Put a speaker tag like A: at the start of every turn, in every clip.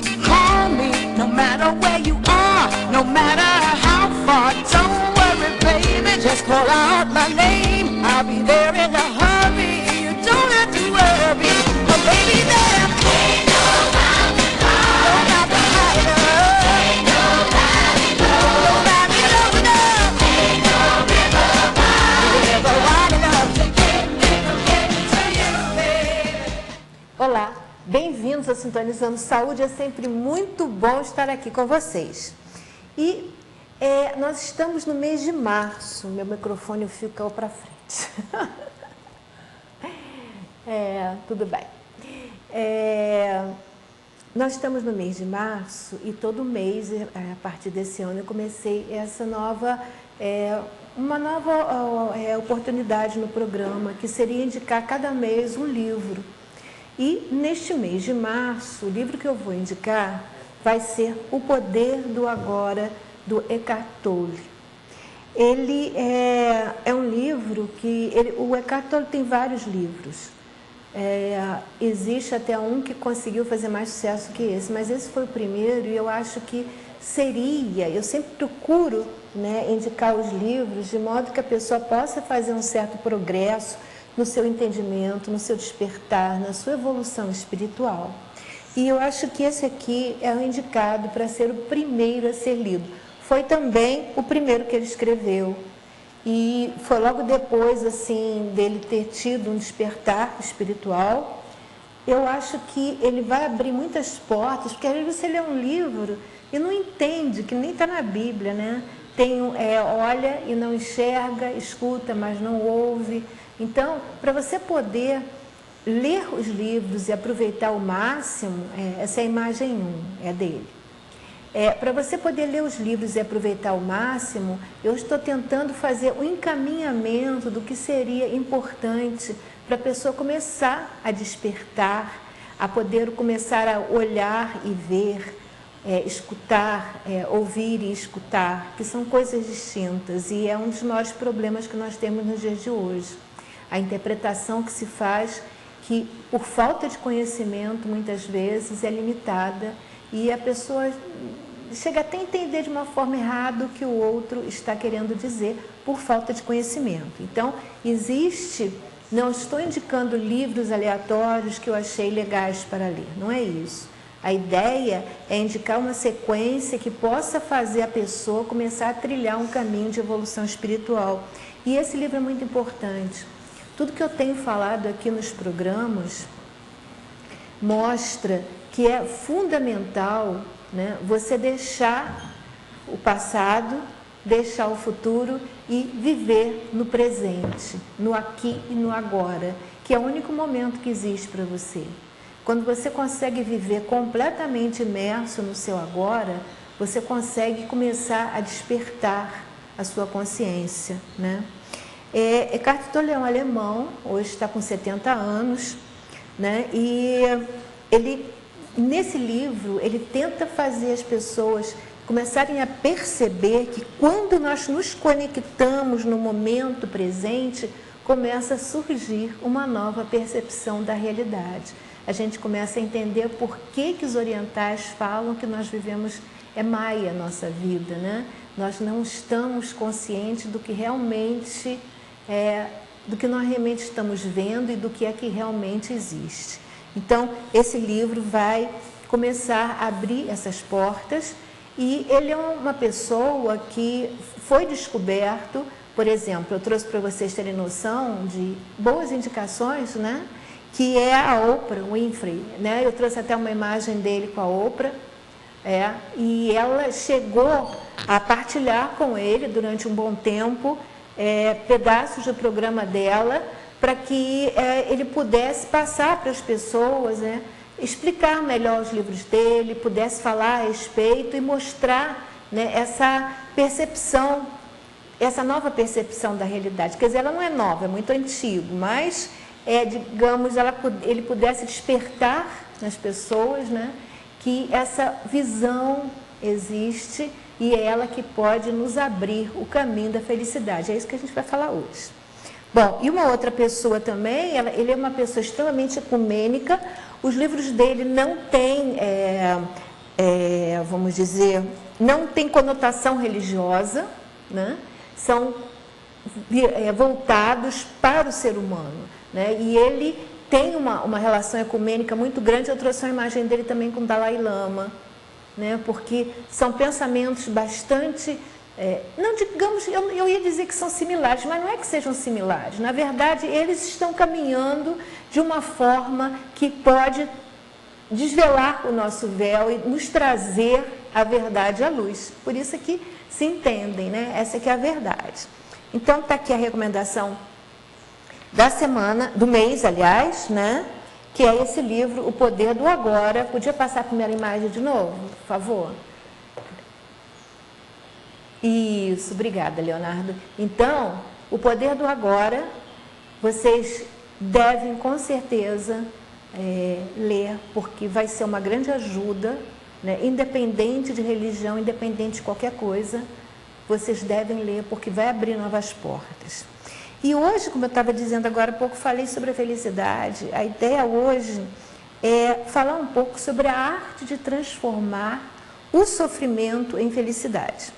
A: me, call me, no matter where you are, no matter how far. Don't worry, baby, just call out my name. I'll be there in a hurry. You don't have to worry, but baby, there ain't no mountain high, no mountain high, ain't nobody low, nobody low enough, ain't no river wide enough to get me from getting to you, baby.
B: Olá, bem-vindos a Sintonizando Saúde, é sempre muito bom estar aqui com vocês. E nós estamos no mês de março, meu microfone o fio caiu para frente. Tudo bem. Nós estamos no mês de março e todo mês, a partir desse ano, eu comecei uma nova oportunidade no programa, que seria indicar cada mês um livro. E neste mês de março, o livro que eu vou indicar vai ser O Poder do Agora, do Eckhart Tolle. Ele é um livro que... o Eckhart Tolle tem vários livros. Existe até um que conseguiu fazer mais sucesso que esse, mas esse foi o primeiro e eu acho que seria... Eu sempre procuro, né, indicar os livros de modo que a pessoa possa fazer um certo progresso no seu entendimento, no seu despertar, na sua evolução espiritual. E eu acho que esse aqui é o indicado para ser o primeiro a ser lido. Foi também o primeiro que ele escreveu. E foi logo depois, assim, dele ter tido um despertar espiritual. Eu acho que ele vai abrir muitas portas, porque às vezes você lê um livro e não entende, que nem está na Bíblia, né? Olha e não enxerga, escuta, mas não ouve. Então, para você poder ler os livros e aproveitar ao máximo, essa é a imagem 1, é dele. Para você poder ler os livros e aproveitar ao máximo, eu estou tentando fazer o encaminhamento do que seria importante para a pessoa começar a despertar, a poder começar a olhar e ver, escutar, ouvir e escutar, que são coisas distintas e é um dos maiores problemas que nós temos nos dias de hoje. A interpretação que se faz, que por falta de conhecimento, muitas vezes, é limitada e a pessoa chega até a entender de uma forma errada o que o outro está querendo dizer por falta de conhecimento. Então, não estou indicando livros aleatórios que eu achei legais para ler, não é isso. A ideia é indicar uma sequência que possa fazer a pessoa começar a trilhar um caminho de evolução espiritual. E esse livro é muito importante. Tudo que eu tenho falado aqui nos programas mostra que é fundamental, né, você deixar o passado, deixar o futuro e viver no presente, no aqui e no agora, que é o único momento que existe para você. Quando você consegue viver completamente imerso no seu agora, você consegue começar a despertar a sua consciência, né? Eckhart Tolle é um alemão, hoje está com 70 anos, né? E nesse livro, ele tenta fazer as pessoas começarem a perceber que quando nós nos conectamos no momento presente, começa a surgir uma nova percepção da realidade. A gente começa a entender por que os orientais falam que nós vivemos, maia a nossa vida, né? Nós não estamos conscientes do que realmente do que nós realmente estamos vendo e do que é que realmente existe. Então, esse livro vai começar a abrir essas portas e ele é uma pessoa que foi descoberto, por exemplo, eu trouxe para vocês terem noção de boas indicações, né? Que é a Oprah Winfrey, né? Eu trouxe até uma imagem dele com a Oprah, e ela chegou a partilhar com ele durante um bom tempo pedaços do programa dela para que ele pudesse passar para as pessoas, né, explicar melhor os livros dele, pudesse falar a respeito e mostrar, né, essa percepção, essa nova percepção da realidade. Quer dizer, ela não é nova, é muito antigo, mas, digamos, ele pudesse despertar nas pessoas, né, que essa visão existe e é ela que pode nos abrir o caminho da felicidade. É isso que a gente vai falar hoje. Bom, e uma outra pessoa também, ele é uma pessoa extremamente ecumênica, os livros dele não têm, vamos dizer, não tem conotação religiosa, né? São voltados para o ser humano, né? E ele tem uma relação ecumênica muito grande. Eu trouxe uma imagem dele também com o Dalai Lama, né? Porque são pensamentos bastante... não digamos, eu ia dizer que são similares, mas não é que sejam similares. Na verdade, eles estão caminhando de uma forma que pode desvelar o nosso véu e nos trazer a verdade à luz. Por isso que se entendem, né? Essa que é a verdade. Então, está aqui a recomendação da semana, do mês, aliás, né? Que é esse livro, O Poder do Agora. Podia passar a primeira imagem de novo, por favor? Isso, obrigada, Leonardo. Então, O Poder do Agora, vocês devem, com certeza, ler, porque vai ser uma grande ajuda, né? Independente de religião, independente de qualquer coisa, vocês devem ler, porque vai abrir novas portas. E hoje, como eu estava dizendo agora há pouco, falei sobre a felicidade. A ideia hoje é falar um pouco sobre a arte de transformar o sofrimento em felicidade.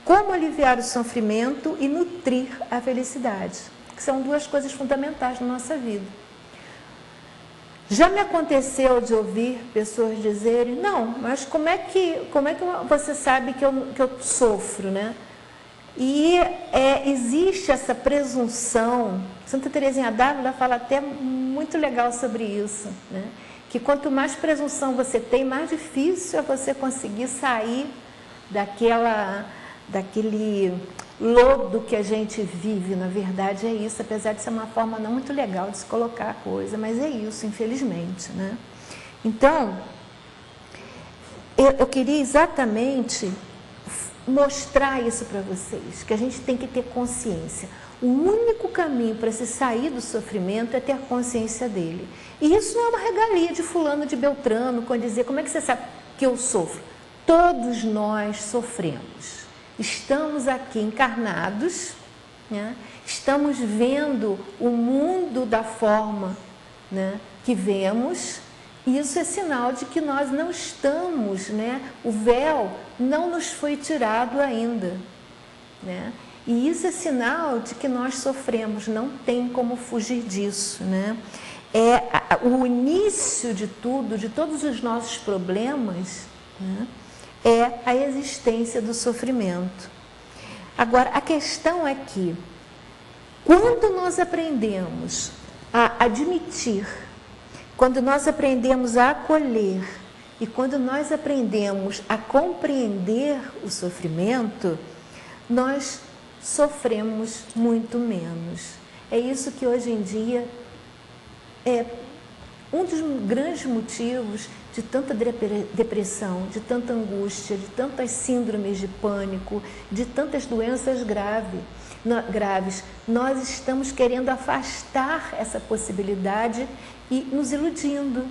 B: Como aliviar o sofrimento e nutrir a felicidade, que são duas coisas fundamentais na nossa vida. Já me aconteceu de ouvir pessoas dizerem, não, mas como é que você sabe que eu sofro, né? E existe essa presunção, Santa Teresinha d'Ávila fala até muito legal sobre isso, né? Que quanto mais presunção você tem, mais difícil é você conseguir sair daquele lodo que a gente vive. Na verdade é isso, apesar de ser uma forma não muito legal de se colocar a coisa, mas é isso, infelizmente, né? Então, eu queria exatamente mostrar isso para vocês, que a gente tem que ter consciência. O único caminho para se sair do sofrimento é ter consciência dele. E isso não é uma regalia de fulano, de beltrano, quando dizer, como é que você sabe que eu sofro? Todos nós sofremos. Estamos aqui encarnados, né? Estamos vendo o mundo da forma, né, que vemos. Isso é sinal de que nós não estamos, né? O véu não nos foi tirado ainda, né? E isso é sinal de que nós sofremos, não tem como fugir disso, né? O início de tudo, de todos os nossos problemas, né, é a existência do sofrimento. Agora, a questão é que, quando nós aprendemos a admitir, quando nós aprendemos a acolher e quando nós aprendemos a compreender o sofrimento, nós sofremos muito menos. É isso que hoje em dia é um dos grandes motivos de tanta depressão, de tanta angústia, de tantas síndromes de pânico, de tantas doenças graves. Nós estamos querendo afastar essa possibilidade e nos iludindo.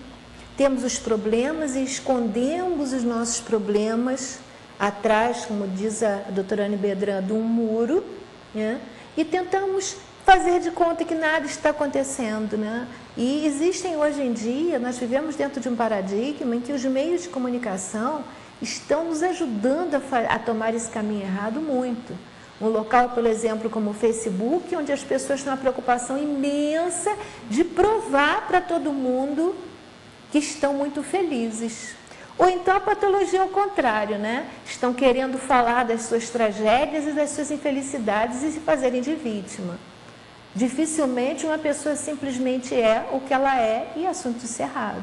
B: Temos os problemas e escondemos os nossos problemas atrás, como diz a doutora Anne Bedran, de um muro, né? E tentamos fazer de conta que nada está acontecendo, né? E existem hoje em dia, nós vivemos dentro de um paradigma em que os meios de comunicação estão nos ajudando a tomar esse caminho errado muito. Um local, por exemplo, como o Facebook, onde as pessoas têm uma preocupação imensa de provar para todo mundo que estão muito felizes. Ou então a patologia ao contrário, né? Estão querendo falar das suas tragédias e das suas infelicidades e se fazerem de vítima. Dificilmente uma pessoa simplesmente é o que ela é e assunto encerrado,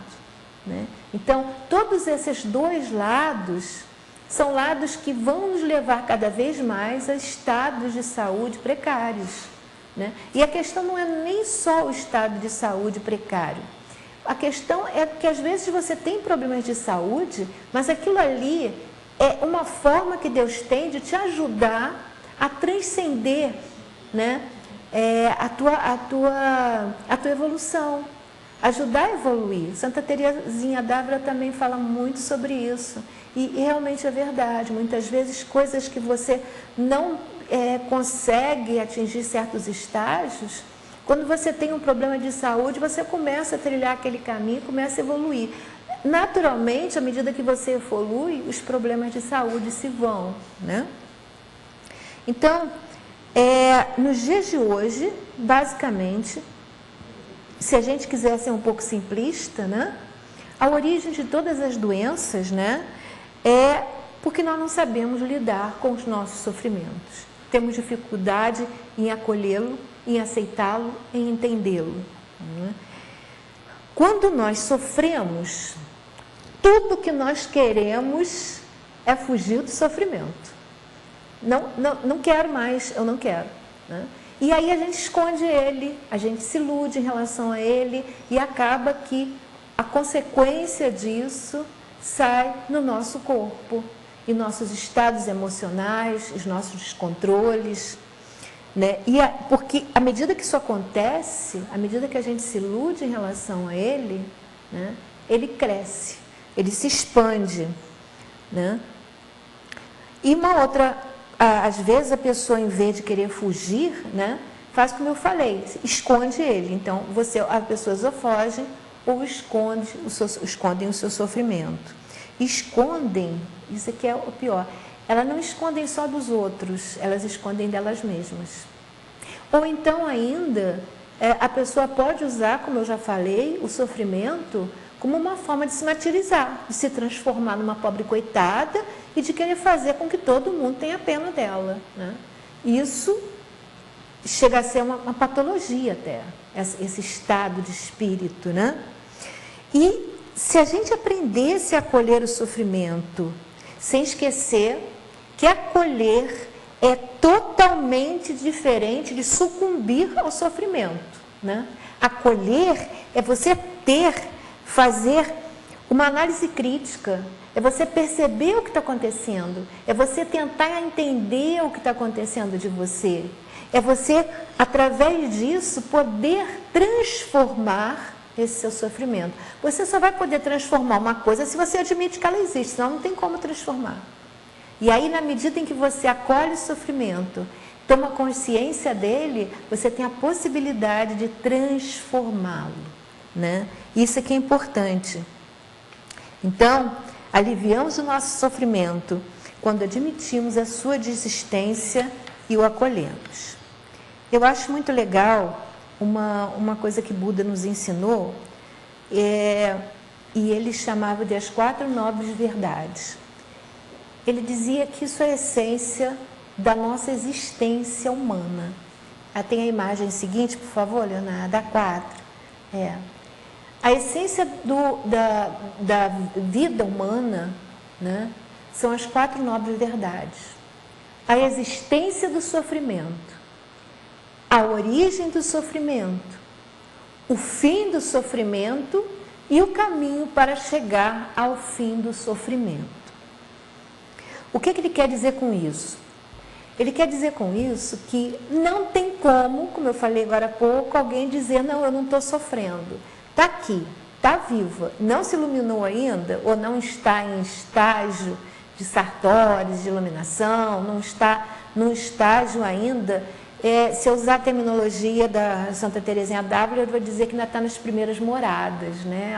B: né? Então, todos esses dois lados são lados que vão nos levar cada vez mais a estados de saúde precários, né? E a questão não é nem só o estado de saúde precário. A questão é que às vezes você tem problemas de saúde, mas aquilo ali é uma forma que Deus tem de te ajudar a transcender, né, a tua evolução, ajudar a evoluir. Santa Teresinha d'Ávila também fala muito sobre isso. E realmente é verdade, muitas vezes coisas que você não consegue atingir certos estágios, Quando você tem um problema de saúde, você começa a trilhar aquele caminho, começa a evoluir. Naturalmente, à medida que você evolui, os problemas de saúde se vão, né? Então, nos dias de hoje, basicamente, se a gente quiser ser um pouco simplista, né? A origem de todas as doenças, né? É porque nós não sabemos lidar com os nossos sofrimentos. Temos dificuldade em acolhê-lo, em aceitá-lo, em entendê-lo, né? Quando nós sofremos, tudo que nós queremos é fugir do sofrimento. Não quero mais, eu não quero, né? E aí a gente esconde ele, a gente se ilude em relação a ele e acaba que a consequência disso sai no nosso corpo, e nossos estados emocionais, os nossos descontroles, né? Porque à medida que isso acontece, à medida que a gente se ilude em relação a ele, né, ele cresce, ele se expande, né? E uma outra, às vezes a pessoa, em vez de querer fugir, né, faz como eu falei, esconde ele. Então, as pessoas ou fogem ou escondem o seu sofrimento. Escondem, isso aqui é o pior, elas não escondem só dos outros, elas escondem delas mesmas. Ou então ainda, a pessoa pode usar, como eu já falei, o sofrimento como uma forma de se martirizar, de se transformar numa pobre coitada e de querer fazer com que todo mundo tenha pena dela, né? Isso chega a ser uma patologia até, esse estado de espírito, né? E se a gente aprendesse a acolher o sofrimento, sem esquecer que acolher é totalmente diferente de sucumbir ao sofrimento, né? Acolher é você fazer uma análise crítica, é você perceber o que está acontecendo, é você tentar entender o que está acontecendo de você, é você, através disso, poder transformar esse seu sofrimento. Você só vai poder transformar uma coisa se você admite que ela existe, senão não tem como transformar. E aí, na medida em que você acolhe o sofrimento, toma consciência dele, você tem a possibilidade de transformá-lo, né? Isso aqui é importante. Então, aliviamos o nosso sofrimento quando admitimos a sua desistência e o acolhemos. Eu acho muito legal uma coisa que Buda nos ensinou, e ele chamava de as 4 nobres verdades. Ele dizia que isso é a essência da nossa existência humana. Tem a imagem seguinte, por favor, Leonardo, a 4. A essência da vida humana, né, são as 4 nobres verdades. A existência do sofrimento, a origem do sofrimento, o fim do sofrimento e o caminho para chegar ao fim do sofrimento. O que ele quer dizer com isso? Ele quer dizer com isso que não tem como eu falei agora há pouco, alguém dizer, não, eu não estou sofrendo. Está aqui, está viva, não se iluminou ainda, ou não está em estágio de sartóris, de iluminação, não está num estágio ainda. Se eu usar a terminologia da Santa Teresinha d'Ávila, eu vou dizer que ainda está nas primeiras moradas, né?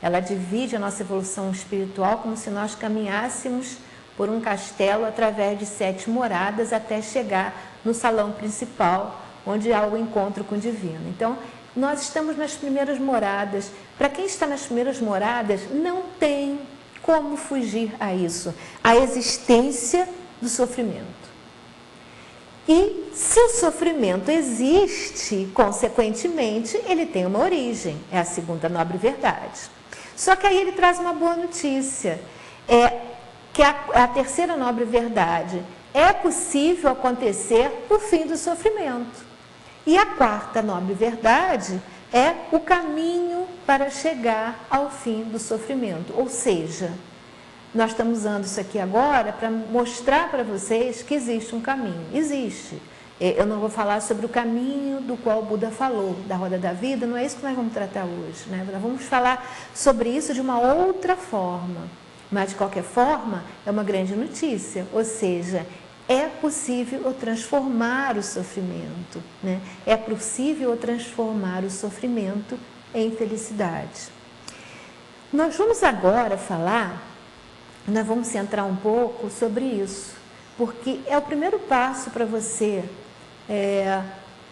B: Ela divide a nossa evolução espiritual como se nós caminhássemos por um castelo através de 7 moradas até chegar no salão principal, onde há o encontro com o divino. Então, nós estamos nas primeiras moradas. Para quem está nas primeiras moradas, não tem como fugir a isso, a existência do sofrimento. E se o sofrimento existe, consequentemente, ele tem uma origem, é a 2ª nobre verdade. Só que aí ele traz uma boa notícia, que a 3ª nobre verdade, é possível acontecer o fim do sofrimento. E a 4ª nobre verdade é o caminho para chegar ao fim do sofrimento. Ou seja, nós estamos usando isso aqui agora para mostrar para vocês que existe um caminho. Existe. Eu não vou falar sobre o caminho do qual o Buda falou, da roda da vida, não é isso que nós vamos tratar hoje, né? Nós vamos falar sobre isso de uma outra forma. Mas, de qualquer forma, é uma grande notícia. Ou seja, é possível eu transformar o sofrimento, né? É possível eu transformar o sofrimento em felicidade. Nós vamos agora falar, nós vamos centrar um pouco sobre isso, porque é o primeiro passo para você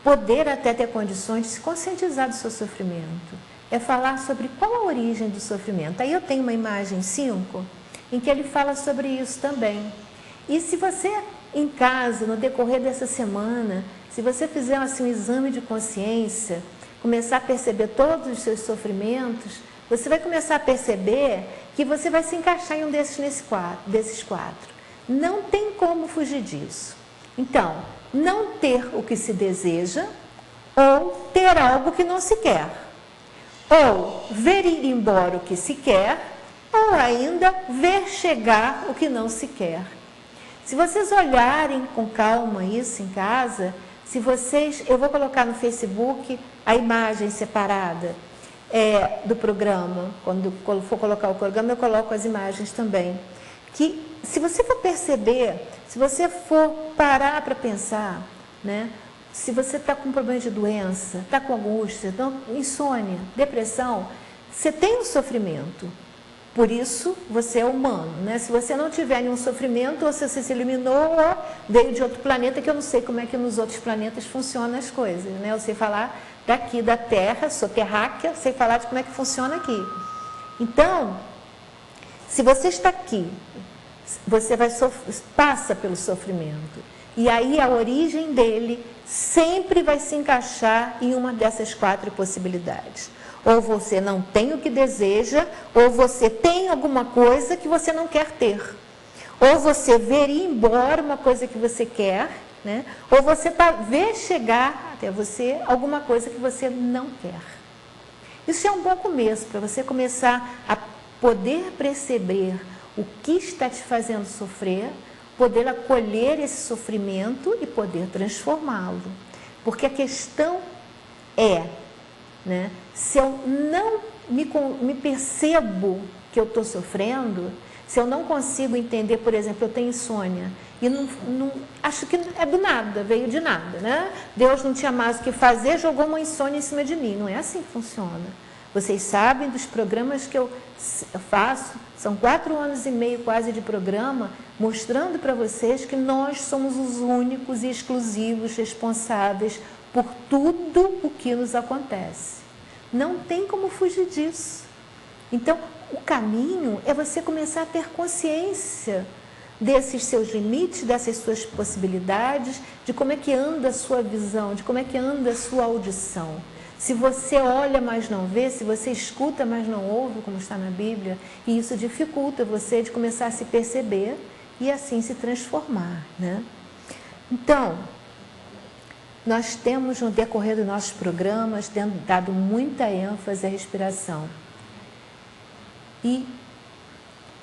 B: poder até ter condições de se conscientizar do seu sofrimento. É falar sobre qual a origem do sofrimento. Aí eu tenho uma imagem 5, em que ele fala sobre isso também. E se você, em casa, no decorrer dessa semana, se você fizer assim, um exame de consciência, começar a perceber todos os seus sofrimentos, você vai começar a perceber que você vai se encaixar em um desses quatro. Não tem como fugir disso. Então, não ter o que se deseja ou ter algo que não se quer. Ou ver ir embora o que se quer, ou ainda ver chegar o que não se quer. Se vocês olharem com calma isso em casa, eu vou colocar no Facebook a imagem separada do programa. Quando for colocar o programa, eu coloco as imagens também. Que se você for perceber, se você for parar para pensar, né? Se você está com problema de doença, está com angústia, insônia, depressão, você tem um sofrimento. Por isso, você é humano, né? Se você não tiver nenhum sofrimento, ou se você se eliminou, ou veio de outro planeta, que eu não sei como é que nos outros planetas funcionam as coisas, né? Eu sei falar daqui da Terra, sou terráquea, sei falar de como é que funciona aqui. Então, se você está aqui, você passa pelo sofrimento. E aí a origem dele sempre vai se encaixar em uma dessas 4 possibilidades. Ou você não tem o que deseja, ou você tem alguma coisa que você não quer ter. Ou você ver ir embora uma coisa que você quer, né? Ou você vê chegar até você alguma coisa que você não quer. Isso é um bom começo, para você começar a poder perceber o que está te fazendo sofrer, poder acolher esse sofrimento e poder transformá-lo. Porque a questão é, né, se eu não me percebo que eu estou sofrendo, se eu não consigo entender, por exemplo, eu tenho insônia, e acho que é do nada, veio de nada, né? Deus não tinha mais o que fazer, jogou uma insônia em cima de mim. Não é assim que funciona. Vocês sabem dos programas que eu faço, são 4 anos e meio quase de programa, mostrando para vocês que nós somos os únicos e exclusivos responsáveis por tudo o que nos acontece. Não tem como fugir disso. Então, o caminho é você começar a ter consciência desses seus limites, dessas suas possibilidades, de como é que anda a sua visão, de como é que anda a sua audição. Se você olha, mas não vê, se você escuta, mas não ouve, como está na Bíblia, e isso dificulta você de começar a se perceber e assim se transformar, né? Então, nós temos no decorrer dos nossos programas dado muita ênfase à respiração. E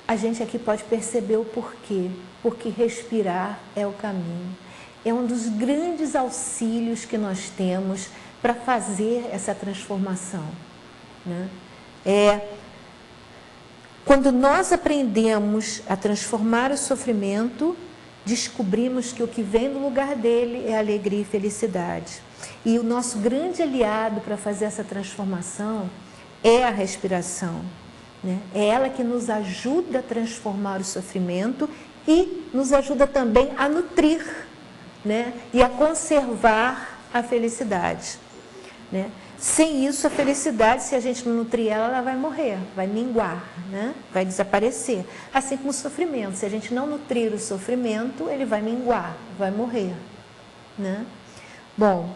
B: a gente aqui pode perceber o porquê, porque respirar é o caminho. É um dos grandes auxílios que nós temos para fazer essa transformação, né? Quando nós aprendemos a transformar o sofrimento, descobrimos que o que vem no lugar dele é alegria e felicidade. E o nosso grande aliado para fazer essa transformação é a respiração, né? É ela que nos ajuda a transformar o sofrimento e nos ajuda também a nutrir, né? E a conservar a felicidade, né? Sem isso, a felicidade, se a gente não nutrir ela, ela vai morrer, vai minguar, né? Vai desaparecer. Assim como o sofrimento, se a gente não nutrir o sofrimento, ele vai minguar, vai morrer, né? Bom,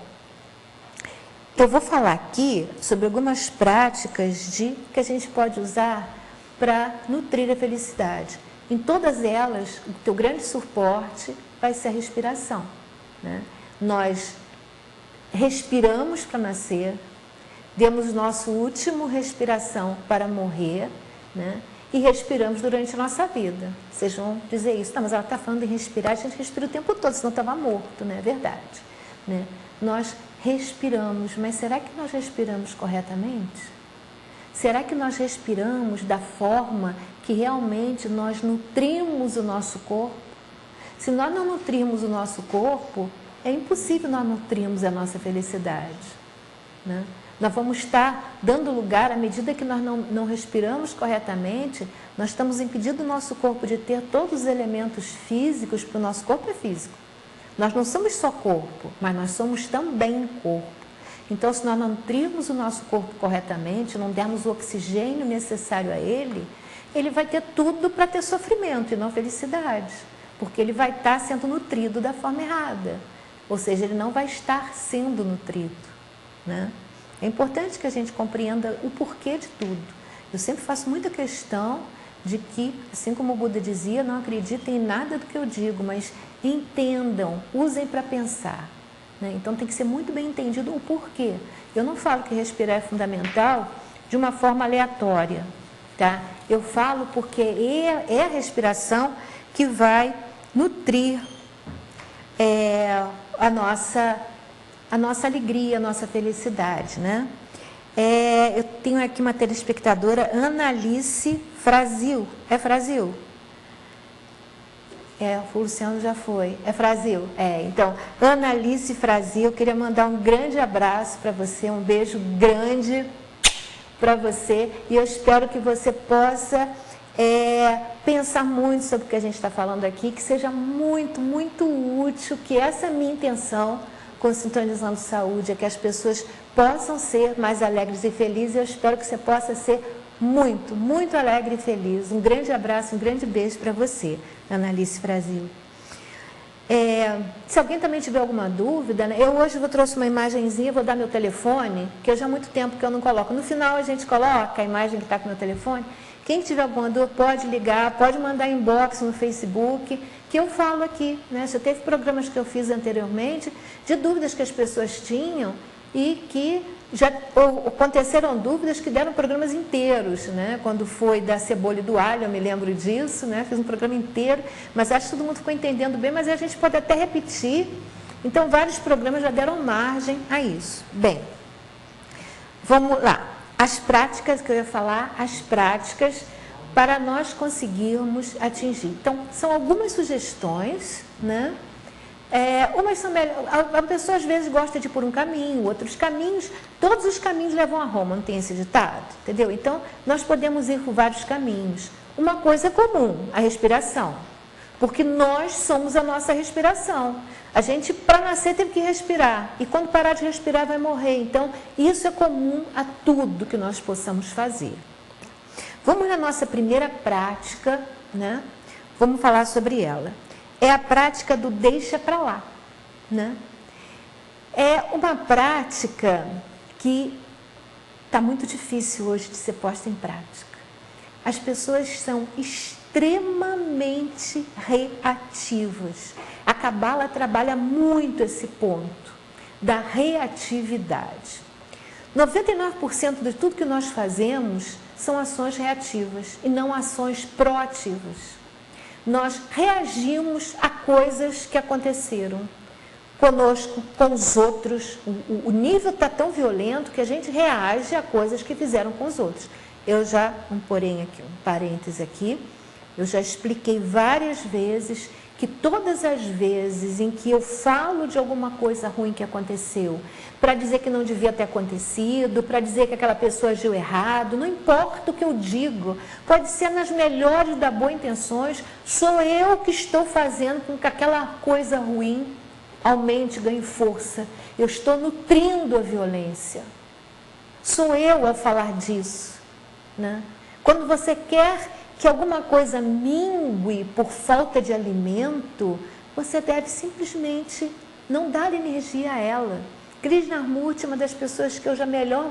B: eu vou falar aqui sobre algumas práticas que a gente pode usar para nutrir a felicidade. Em todas elas, o teu grande suporte vai ser a respiração, né? Nós respiramos para nascer, demos nosso último respiração para morrer, né? E respiramos durante a nossa vida. Vocês vão dizer isso, não, mas ela está falando em respirar, a gente respira o tempo todo, senão estava morto, não é verdade, né? Nós respiramos, mas será que nós respiramos corretamente? Será que nós respiramos da forma que realmente nós nutrimos o nosso corpo? Se nós não nutrirmos o nosso corpo, é impossível nós nutrirmos a nossa felicidade, né? Nós vamos estar dando lugar, à medida que nós não respiramos corretamente, nós estamos impedindo o nosso corpo de ter todos os elementos físicos, porque o nosso corpo é físico. Nós não somos só corpo, mas nós somos também corpo. Então, se nós não nutrirmos o nosso corpo corretamente, não dermos o oxigênio necessário a ele, ele vai ter tudo para ter sofrimento e não felicidade, porque ele vai estar sendo nutrido da forma errada, ou seja, ele não vai estar sendo nutrido, né? É importante que a gente compreenda o porquê de tudo. Eu sempre faço muita questão de que, assim como o Buda dizia, não acreditem em nada do que eu digo, mas entendam, usem para pensar, né? Então tem que ser muito bem entendido o porquê. Eu não falo que respirar é fundamental de uma forma aleatória, tá? Eu falo porque é a respiração que vai nutrir a nossa alegria, a nossa felicidade, né? Eu tenho aqui uma telespectadora, Analice Frazil. É Frazil? O Luciano já foi. É Frazil? Então, Analice Frazil, eu queria mandar um grande abraço para você, um beijo grande para você, e eu espero que você possa pensar muito sobre o que a gente está falando aqui, que seja muito, muito útil, que essa é a minha intenção com Sintonizando Saúde, é que as pessoas possam ser mais alegres e felizes. Eu espero que você possa ser muito, muito alegre e feliz. Um grande abraço, um grande beijo para você, Analice Brasil. Se alguém também tiver alguma dúvida, né? Eu hoje trouxe uma imagenzinha, vou dar meu telefone, que já há muito tempo que eu não coloco. No final a gente coloca a imagem que está com o meu telefone. Quem tiver alguma dúvida pode ligar, pode mandar inbox no Facebook, que eu falo aqui, né? Já teve programas que eu fiz anteriormente de dúvidas que as pessoas tinham e que já aconteceram dúvidas que deram programas inteiros, né? Quando foi da cebola e do alho, eu me lembro disso, né? Fiz um programa inteiro, mas acho que todo mundo ficou entendendo bem, mas a gente pode até repetir. Então, vários programas já deram margem a isso. Bem, vamos lá. As práticas que eu ia falar, as práticas para nós conseguirmos atingir. Então, são algumas sugestões, né? Umas são melhor, a pessoa às vezes gosta de ir por um caminho, outros caminhos, todos os caminhos levam a Roma, não tem esse ditado, entendeu? Então, nós podemos ir por vários caminhos. Uma coisa é comum, a respiração, porque nós somos a nossa respiração. A gente, para nascer, teve que respirar, e quando parar de respirar, vai morrer. Então, isso é comum a tudo que nós possamos fazer. Vamos na nossa primeira prática, né? Vamos falar sobre ela. É a prática do deixa para lá, né? É uma prática que está muito difícil hoje de ser posta em prática. As pessoas são extremamente reativas. A Cabala trabalha muito esse ponto da reatividade. 99% de tudo que nós fazemos são ações reativas e não ações proativas. Nós reagimos a coisas que aconteceram conosco, com os outros. O nível está tão violento que a gente reage a coisas que fizeram com os outros. Eu já, um parêntese aqui, eu já expliquei várias vezes que todas as vezes em que eu falo de alguma coisa ruim que aconteceu, para dizer que não devia ter acontecido, para dizer que aquela pessoa agiu errado, não importa o que eu digo, pode ser nas melhores das boas intenções, sou eu que estou fazendo com que aquela coisa ruim aumente, ganhe força. Eu estou nutrindo a violência. Sou eu a falar disso, né? Quando você quer que alguma coisa mingue por falta de alimento, você deve simplesmente não dar energia a ela. Krishnamurti é uma das pessoas que eu já melhor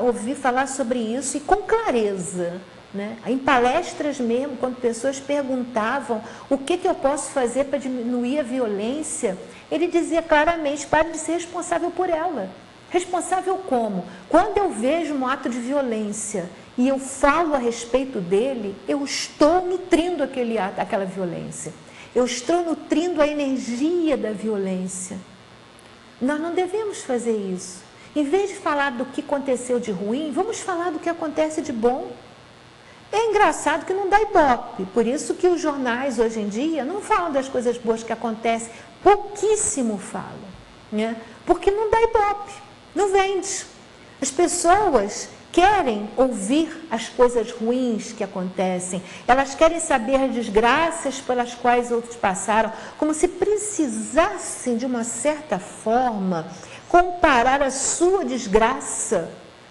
B: ouvi falar sobre isso, e com clareza, né? Em palestras mesmo, quando pessoas perguntavam o que eu posso fazer para diminuir a violência, ele dizia claramente: pare de ser responsável por ela. Responsável como? Quando eu vejo um ato de violência e eu falo a respeito dele, eu estou nutrindo aquele ato, aquela violência. Eu estou nutrindo a energia da violência. Nós não devemos fazer isso. Em vez de falar do que aconteceu de ruim, vamos falar do que acontece de bom. É engraçado que não dá ibope, por isso que os jornais hoje em dia não falam das coisas boas que acontecem, pouquíssimo falam, né? Porque não dá ibope, não vende. As pessoas querem ouvir as coisas ruins que acontecem, elas querem saber as desgraças pelas quais outros passaram, como se precisassem, de uma certa forma, comparar a sua desgraça,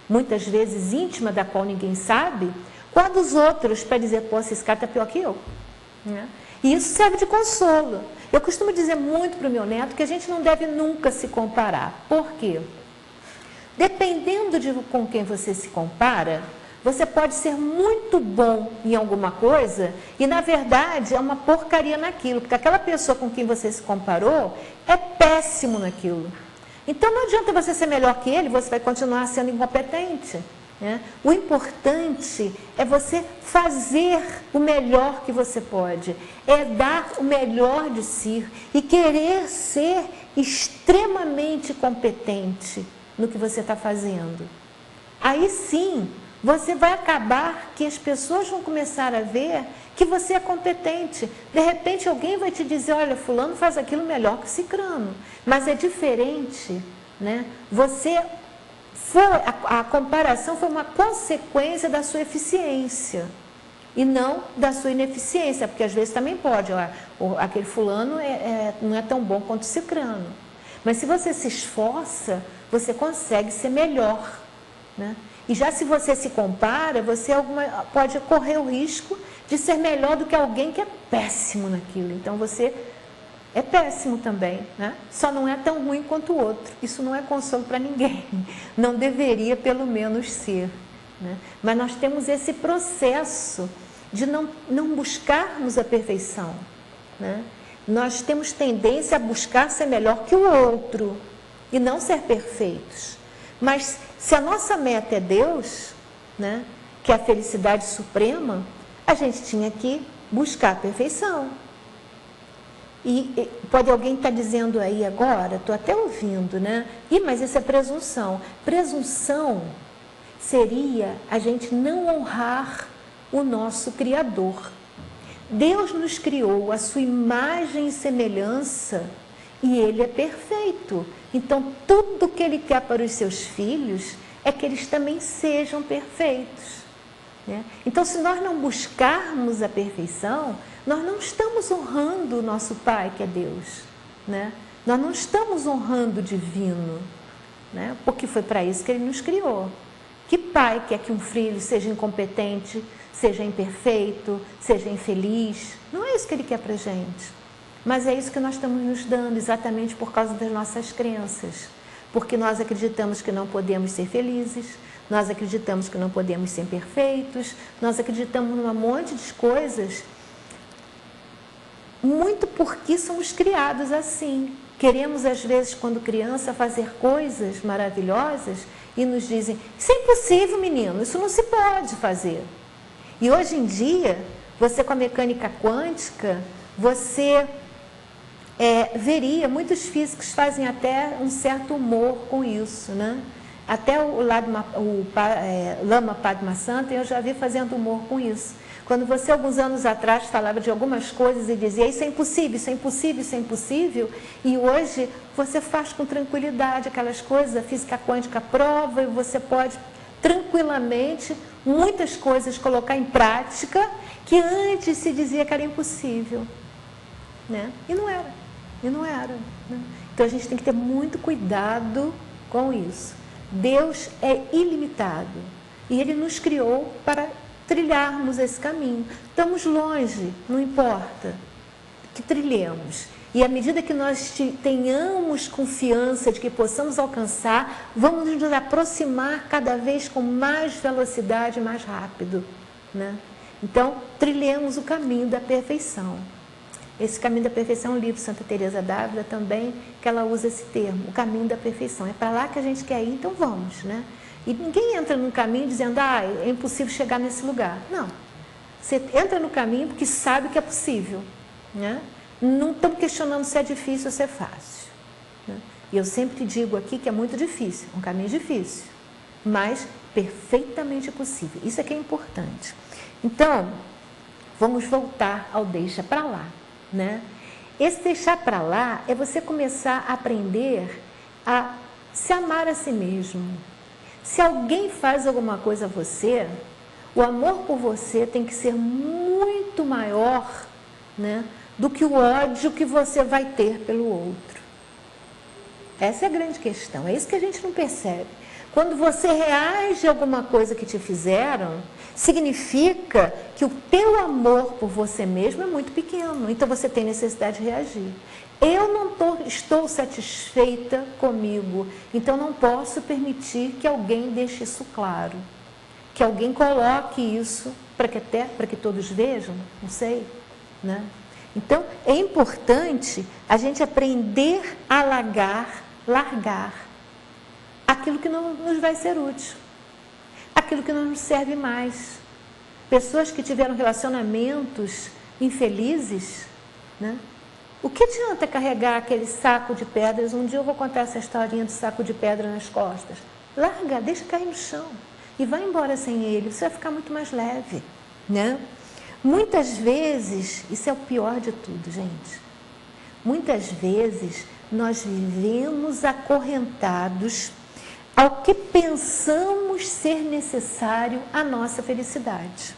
B: muitas vezes íntima, da qual ninguém sabe, com a dos outros, para dizer, pô, esse cara está pior que eu. Né? E isso serve de consolo. Eu costumo dizer muito para o meu neto que a gente não deve nunca se comparar. Por quê? Dependendo de com quem você se compara, você pode ser muito bom em alguma coisa e, na verdade, é uma porcaria naquilo, porque aquela pessoa com quem você se comparou é péssimo naquilo. Então, não adianta você ser melhor que ele, você vai continuar sendo incompetente. Né? O importante é você fazer o melhor que você pode, é dar o melhor de si e querer ser extremamente competente no que você está fazendo. Aí sim, você vai acabar que as pessoas vão começar a ver que você é competente. De repente alguém vai te dizer, olha, fulano faz aquilo melhor que cicrano, mas é diferente, né? A comparação foi uma consequência da sua eficiência e não da sua ineficiência, porque às vezes também pode, aquele fulano não é tão bom quanto o cicrano. Mas se você se esforça, você consegue ser melhor. Né? E já se você se compara, você pode correr o risco de ser melhor do que alguém que é péssimo naquilo. Então você é péssimo também, né? Só não é tão ruim quanto o outro. Isso não é consolo para ninguém. Não deveria, pelo menos, ser. Né? Mas nós temos esse processo de não buscarmos a perfeição. Né? Nós temos tendência a buscar ser melhor que o outro e não ser perfeitos. Mas se a nossa meta é Deus, né, que é a felicidade suprema, a gente tinha que buscar a perfeição. E pode alguém estar dizendo aí agora, estou até ouvindo, né? Mas isso é presunção. Presunção seria a gente não honrar o nosso Criador. Deus nos criou a sua imagem e semelhança e Ele é perfeito. Então, tudo que Ele quer para os seus filhos é que eles também sejam perfeitos. Né? Então, se nós não buscarmos a perfeição, nós não estamos honrando o nosso Pai, que é Deus. Né? Nós não estamos honrando o divino, né? Porque foi para isso que Ele nos criou. Que pai quer que um filho seja incompetente, seja imperfeito, seja infeliz? Não é isso que Ele quer para a gente. Mas é isso que nós estamos nos dando, exatamente por causa das nossas crenças. Porque nós acreditamos que não podemos ser felizes, nós acreditamos que não podemos ser perfeitos, nós acreditamos num monte de coisas, muito porque somos criados assim. Queremos, às vezes, quando criança, fazer coisas maravilhosas e nos dizem, isso é impossível, menino, isso não se pode fazer. E hoje em dia, você com a mecânica quântica, você veria, muitos físicos fazem até um certo humor com isso, né? Até o Lama Padmasambhava, eu já vi fazendo humor com isso. Quando você, alguns anos atrás, falava de algumas coisas e dizia, isso é impossível, isso é impossível, isso é impossível, e hoje você faz com tranquilidade aquelas coisas, a física quântica prova, e você pode tranquilamente, muitas coisas colocar em prática, que antes se dizia que era impossível. Né? E não era. Né? Então a gente tem que ter muito cuidado com isso. Deus é ilimitado e Ele nos criou para trilharmos esse caminho. Estamos longe, não importa, que trilhemos. E à medida que nós tenhamos confiança de que possamos alcançar, vamos nos aproximar cada vez com mais velocidade, mais rápido. Né? Então, trilhemos o caminho da perfeição. Esse caminho da perfeição é um livro de Santa Teresa d'Ávila também, que ela usa esse termo, o caminho da perfeição. É para lá que a gente quer ir, então vamos, né? E ninguém entra num caminho dizendo, é impossível chegar nesse lugar. Não. Você entra no caminho porque sabe que é possível, né? Não estamos questionando se é difícil ou se é fácil. Né? E eu sempre digo aqui que é muito difícil, um caminho difícil. mas perfeitamente possível. Isso é que é importante. Então, vamos voltar ao deixa para lá, né? Esse deixar para lá é você começar a aprender a se amar a si mesmo. Se alguém faz alguma coisa a você, o amor por você tem que ser muito maior, né, do que o ódio que você vai ter pelo outro. Essa é a grande questão, é isso que a gente não percebe. Quando você reage a alguma coisa que te fizeram, significa que o teu amor por você mesmo é muito pequeno, então você tem necessidade de reagir. Eu não estou satisfeita comigo, então não posso permitir que alguém deixe isso claro, que alguém coloque isso para que todos vejam, não sei, né? Então, é importante a gente aprender a largar aquilo que não nos vai ser útil, aquilo que não nos serve mais. Pessoas que tiveram relacionamentos infelizes, né? O que adianta carregar aquele saco de pedras? Um dia eu vou contar essa historinha do saco de pedra nas costas. Larga, deixa cair no chão e vai embora sem ele, você vai ficar muito mais leve, né? Muitas vezes, isso é o pior de tudo, gente. Muitas vezes nós vivemos acorrentados ao que pensamos ser necessário à nossa felicidade.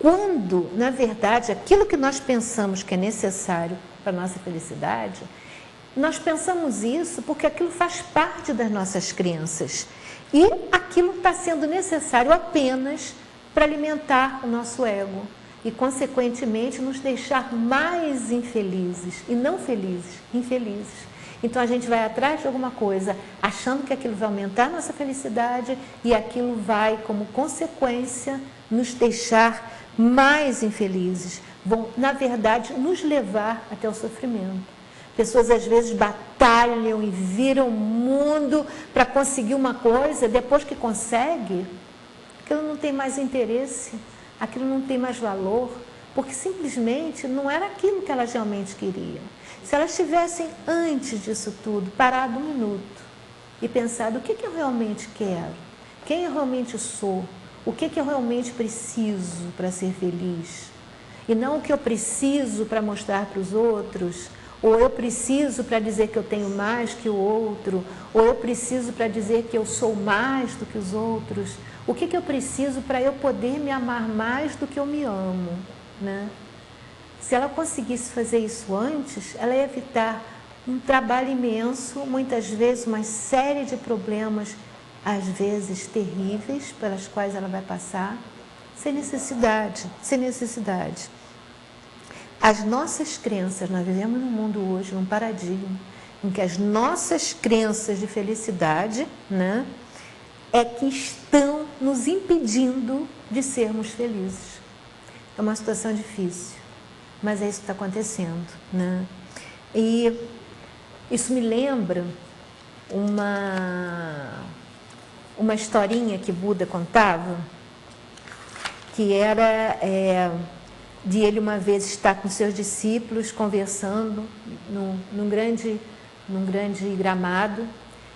B: Quando, na verdade, aquilo que nós pensamos que é necessário para a nossa felicidade, nós pensamos isso porque aquilo faz parte das nossas crenças. E aquilo está sendo necessário apenas para alimentar o nosso ego e, consequentemente, nos deixar mais infelizes, e não felizes, infelizes. Então, a gente vai atrás de alguma coisa, achando que aquilo vai aumentar a nossa felicidade e aquilo vai, como consequência, nos deixar mais infelizes. Vão, na verdade, nos levar até o sofrimento. Pessoas, às vezes, batalham e viram o mundo para conseguir uma coisa, depois que consegue, aquilo não tem mais interesse, aquilo não tem mais valor, porque simplesmente não era aquilo que elas realmente queriam. Se elas tivessem, antes disso tudo, parado um minuto e pensado o que eu realmente quero, quem eu realmente sou, o que eu realmente preciso para ser feliz, e não o que eu preciso para mostrar para os outros, ou eu preciso para dizer que eu tenho mais que o outro, ou eu preciso para dizer que eu sou mais do que os outros. O que eu preciso para eu poder me amar mais do que eu me amo, né? Se ela conseguisse fazer isso antes, ela ia evitar um trabalho imenso, muitas vezes uma série de problemas, às vezes terríveis, pelas quais ela vai passar, sem necessidade, sem necessidade. As nossas crenças, nós vivemos num mundo hoje, num paradigma, em que as nossas crenças de felicidade, né, é que estão nos impedindo de sermos felizes. É uma situação difícil, mas é isso que está acontecendo, né? E isso me lembra uma historinha que Buda contava, que era de ele uma vez estar com seus discípulos conversando num grande gramado,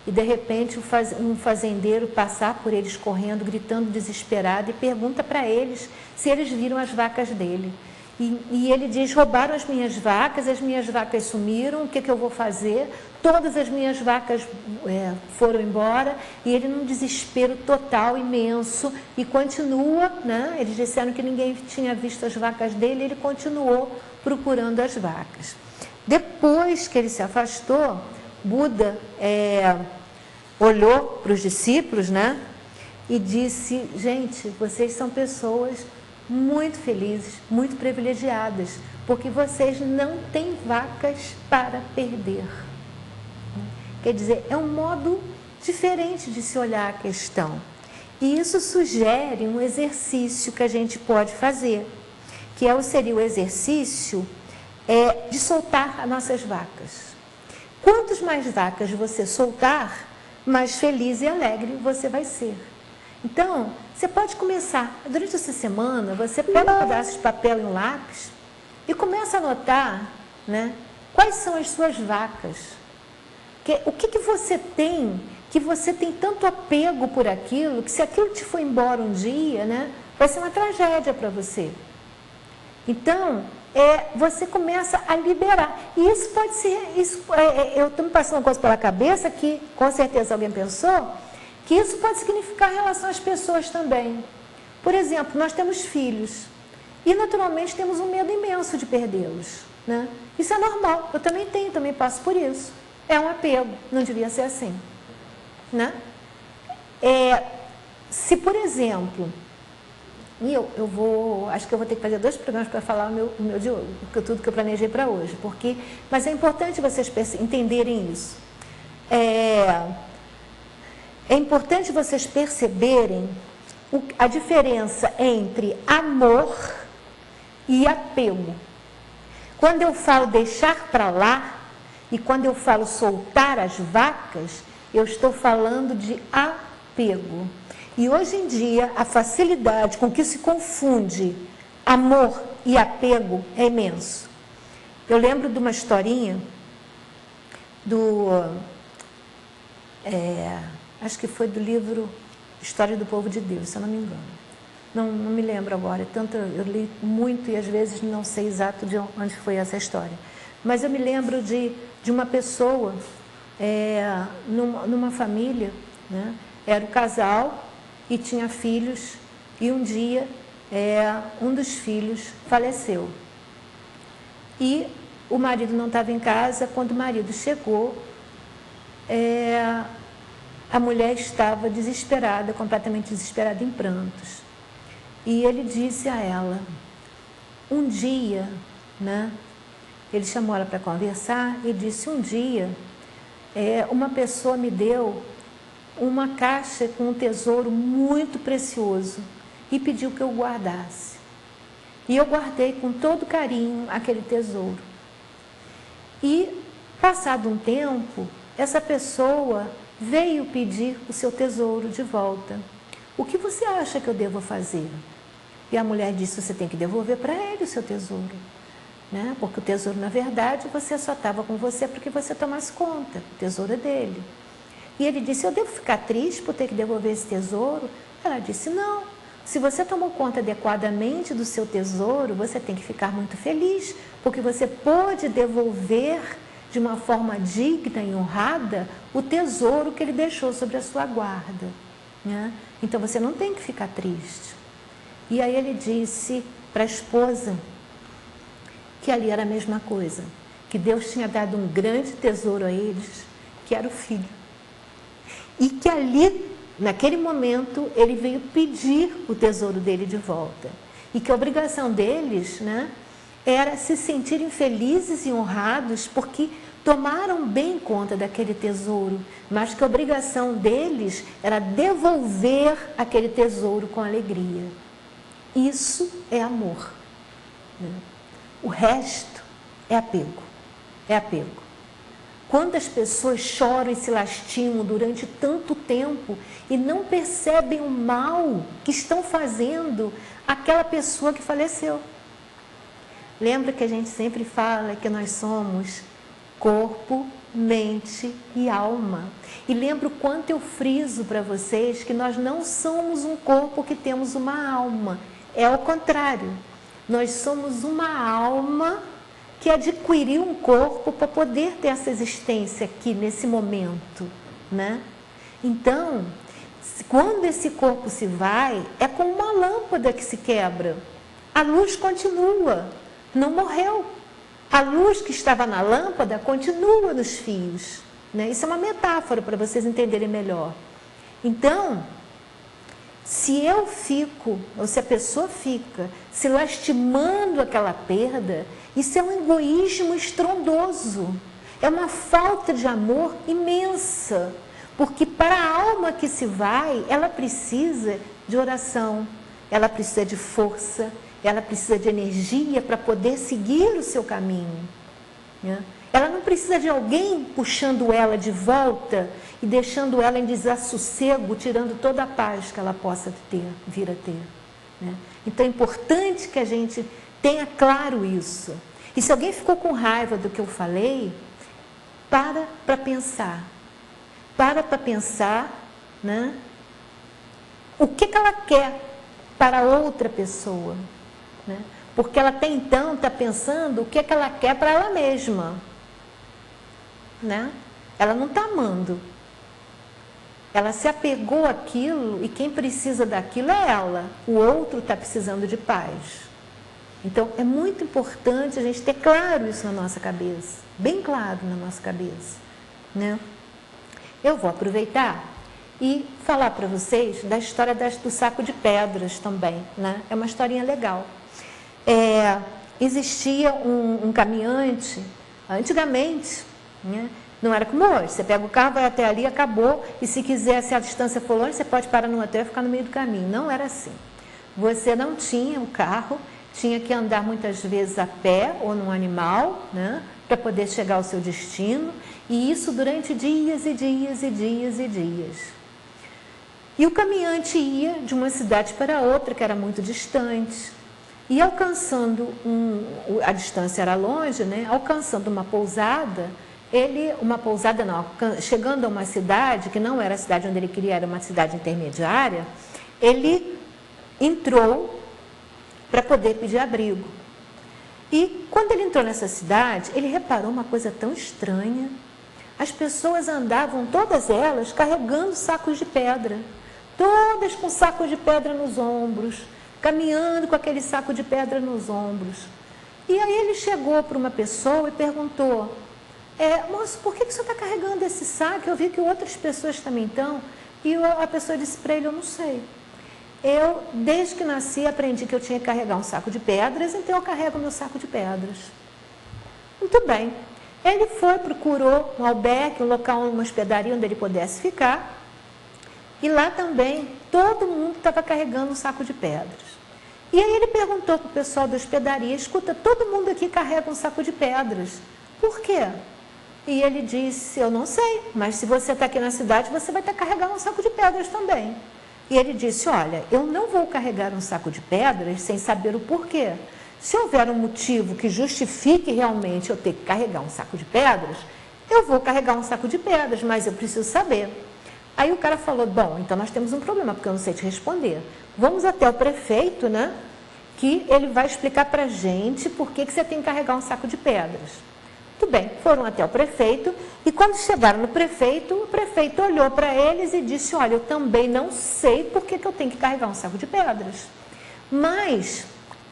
B: e de repente um fazendeiro passar por eles correndo, gritando desesperado, e pergunta para eles se eles viram as vacas dele. E ele diz: roubaram as minhas vacas sumiram, o que eu vou fazer? Todas as minhas vacas foram embora. E ele num desespero total, imenso, e continua, né? Eles disseram que ninguém tinha visto as vacas dele, ele continuou procurando as vacas. Depois que ele se afastou, Buda olhou para os discípulos, né? E disse: gente, vocês são pessoas muito felizes, muito privilegiadas, porque vocês não têm vacas para perder. Quer dizer, é um modo diferente de se olhar a questão. E isso sugere um exercício que a gente pode fazer, que seria o exercício de soltar as nossas vacas. Quantas mais vacas você soltar, mais feliz e alegre você vai ser. Então, você pode começar, durante essa semana, você pega um pedaço de papel e um lápis e começa a anotar, né, quais são as suas vacas. O que você tem, que você tem tanto apego por aquilo, que se aquilo te for embora um dia, né, vai ser uma tragédia para você. Então, você começa a liberar. E isso pode ser, eu estou me passando uma coisa pela cabeça que, com certeza, alguém pensou, que isso pode significar relação às pessoas também. Por exemplo, nós temos filhos e, naturalmente, temos um medo imenso de perdê-los, né? Isso é normal, eu também tenho, também passo por isso. É um apego, não devia ser assim, né? Se, por exemplo, e acho que eu vou ter que fazer 2 programas para falar o meu de hoje, tudo que eu planejei para hoje, mas é importante vocês entenderem isso. É importante vocês perceberem a diferença entre amor e apego. Quando eu falo deixar para lá e quando eu falo soltar as vacas, eu estou falando de apego. E hoje em dia, a facilidade com que se confunde amor e apego é imenso. Eu lembro de uma historinha acho que foi do livro História do Povo de Deus, se eu não me engano. Não me lembro agora, eu li muito e às vezes não sei exato de onde foi essa história. Mas eu me lembro de uma pessoa, numa família, né? Era um casal e tinha filhos, e um dia um dos filhos faleceu. E o marido não estava em casa. Quando o marido chegou, a mulher estava desesperada, completamente desesperada, em prantos. E ele disse a ela, um dia, né? Ele chamou ela para conversar e disse, um dia, uma pessoa me deu uma caixa com um tesouro muito precioso e pediu que eu guardasse. E eu guardei com todo carinho aquele tesouro. E, passado um tempo, essa pessoa veio pedir o seu tesouro de volta. O que você acha que eu devo fazer? E a mulher disse, você tem que devolver para ele o seu tesouro, né? Porque o tesouro, na verdade, você só estava com você porque você tomasse conta, o tesouro é dele. E ele disse, eu devo ficar triste por ter que devolver esse tesouro? Ela disse, não, se você tomou conta adequadamente do seu tesouro, você tem que ficar muito feliz, porque você pôde devolver de uma forma digna e honrada o tesouro que ele deixou sobre a sua guarda, né? Então você não tem que ficar triste. E aí ele disse para a esposa que ali era a mesma coisa, que Deus tinha dado um grande tesouro a eles, que era o filho. E que ali, naquele momento, ele veio pedir o tesouro dele de volta. E que a obrigação deles, né, era se sentirem felizes e honrados porque tomaram bem conta daquele tesouro, mas que a obrigação deles era devolver aquele tesouro com alegria. Isso é amor, né? O resto é apego, é apego. Quantas pessoas choram e se lastimam durante tanto tempo e não percebem o mal que estão fazendo àquela pessoa que faleceu? Lembra que a gente sempre fala que nós somos corpo, mente e alma. E lembro o quanto eu friso para vocês que nós não somos um corpo que temos uma alma. É ao contrário, nós somos uma alma que adquiriu um corpo para poder ter essa existência aqui, nesse momento, né? Então, quando esse corpo se vai, é como uma lâmpada que se quebra. A luz continua, não morreu. A luz que estava na lâmpada continua nos fios, né? Isso é uma metáfora para vocês entenderem melhor. Então, se eu fico, ou se a pessoa fica, se lastimando aquela perda, isso é um egoísmo estrondoso. É uma falta de amor imensa. Porque para a alma que se vai, ela precisa de oração, ela precisa de força, ela precisa de energia para poder seguir o seu caminho, né? Ela não precisa de alguém puxando ela de volta e deixando ela em desassossego, tirando toda a paz que ela possa vir a ter, né? Então é importante que a gente tenha claro isso. E se alguém ficou com raiva do que eu falei, para pensar. Para pensar, né? O que ela quer para outra pessoa, né? Porque ela até então está pensando o que ela quer para ela mesma, né? Ela não está amando. Ela se apegou àquilo e quem precisa daquilo é ela. O outro está precisando de paz. Então, é muito importante a gente ter claro isso na nossa cabeça. Bem claro na nossa cabeça, né? Eu vou aproveitar e falar para vocês da história do saco de pedras também, né? É uma historinha legal. Existia um caminhante, antigamente, né? Não era como hoje, você pega o carro, vai até ali, acabou, e se quiser, se a distância for longe, você pode parar no hotel e ficar no meio do caminho. Não era assim. Você não tinha o carro, tinha que andar muitas vezes a pé ou num animal, né, para poder chegar ao seu destino, e isso durante dias e dias e dias e dias. E o caminhante ia de uma cidade para outra, que era muito distante, e alcançando, a distância era longe, né, alcançando uma pousada, chegando a uma cidade, que não era a cidade onde ele queria, era uma cidade intermediária, ele entrou para poder pedir abrigo. E quando ele entrou nessa cidade, ele reparou uma coisa tão estranha. As pessoas andavam, todas elas, carregando sacos de pedra. Todas com sacos de pedra nos ombros, caminhando com aquele saco de pedra nos ombros. E aí ele chegou para uma pessoa e perguntou: moço, por que você está carregando esse saco? Eu vi que outras pessoas também estão. E a pessoa disse para ele: eu não sei. Eu, desde que nasci, aprendi que eu tinha que carregar um saco de pedras, então eu carrego meu saco de pedras. Muito bem. Ele foi, procurou um albergue, um local, uma hospedaria onde ele pudesse ficar. E lá também, todo mundo estava carregando um saco de pedras. E aí ele perguntou para o pessoal da hospedaria: escuta, todo mundo aqui carrega um saco de pedras. Por quê? E ele disse: eu não sei, mas se você está aqui na cidade, você vai estar carregando um saco de pedras também. E ele disse: olha, eu não vou carregar um saco de pedras sem saber o porquê. Se houver um motivo que justifique realmente eu ter que carregar um saco de pedras, eu vou carregar um saco de pedras, mas eu preciso saber. Aí o cara falou: bom, então nós temos um problema, porque eu não sei te responder. Vamos até o prefeito, né? Que ele vai explicar para a gente por que você tem que carregar um saco de pedras. Muito bem, foram até o prefeito, e quando chegaram no prefeito, o prefeito olhou para eles e disse: olha, eu também não sei por que eu tenho que carregar um saco de pedras. Mas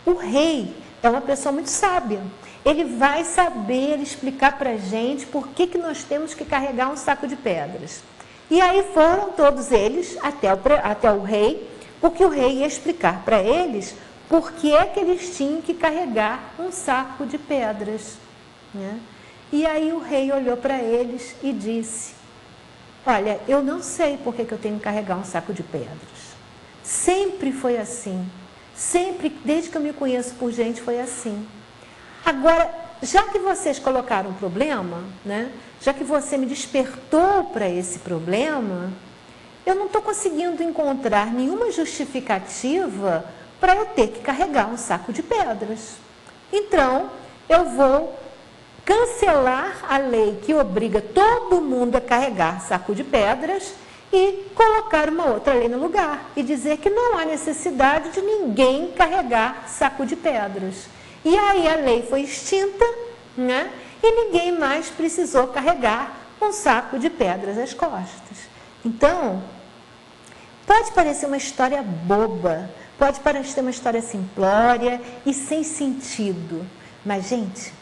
B: o rei é uma pessoa muito sábia. Ele vai saber explicar para a gente por que nós temos que carregar um saco de pedras. E aí foram todos eles até o rei, porque o rei ia explicar para eles por que é que eles tinham que carregar um saco de pedras, né? E aí o rei olhou para eles e disse: olha, eu não sei por que eu tenho que carregar um saco de pedras. Sempre foi assim. Sempre, desde que eu me conheço por gente, foi assim. Agora, já que vocês colocaram um problema, né? Já que você me despertou para esse problema, eu não estou conseguindo encontrar nenhuma justificativa para eu ter que carregar um saco de pedras. Então, eu vou cancelar a lei que obriga todo mundo a carregar saco de pedras e colocar uma outra lei no lugar e dizer que não há necessidade de ninguém carregar saco de pedras. E aí a lei foi extinta, né? E ninguém mais precisou carregar um saco de pedras às costas. Então, pode parecer uma história boba, pode parecer uma história simplória e sem sentido, mas, gente,